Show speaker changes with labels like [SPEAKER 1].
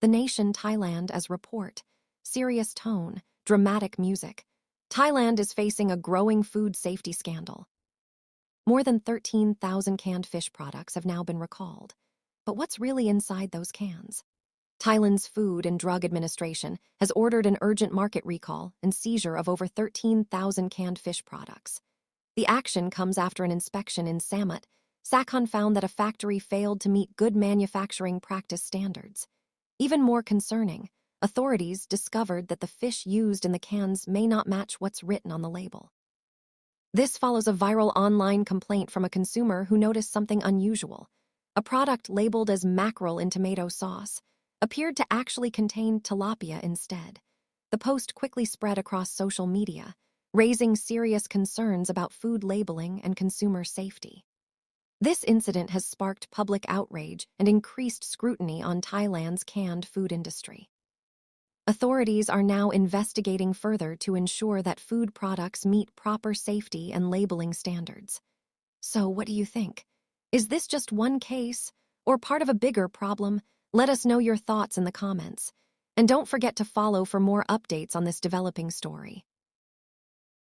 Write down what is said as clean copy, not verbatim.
[SPEAKER 1] The nation Thailand as report. Serious tone, dramatic music. Thailand is facing a growing food safety scandal. More than 13,000 canned fish products have now been recalled. But what's really inside those cans? Thailand's Food and Drug Administration has ordered an urgent market recall and seizure of over 13,000 canned fish products. The action comes after an inspection in Samut Sakhon found that a factory failed to meet good manufacturing practice standards. Even more concerning, authorities discovered that the fish used in the cans may not match what's written on the label. This follows a viral online complaint from a consumer who noticed something unusual. A product labeled as mackerel in tomato sauce appeared to actually contain tilapia instead. The post quickly spread across social media, raising serious concerns about food labeling and consumer safety. This incident has sparked public outrage and increased scrutiny on Thailand's canned food industry. Authorities are now investigating further to ensure that food products meet proper safety and labeling standards. So, what do you think? Is this just one case or part of a bigger problem? Let us know your thoughts in the comments. And don't forget to follow for more updates on this developing story.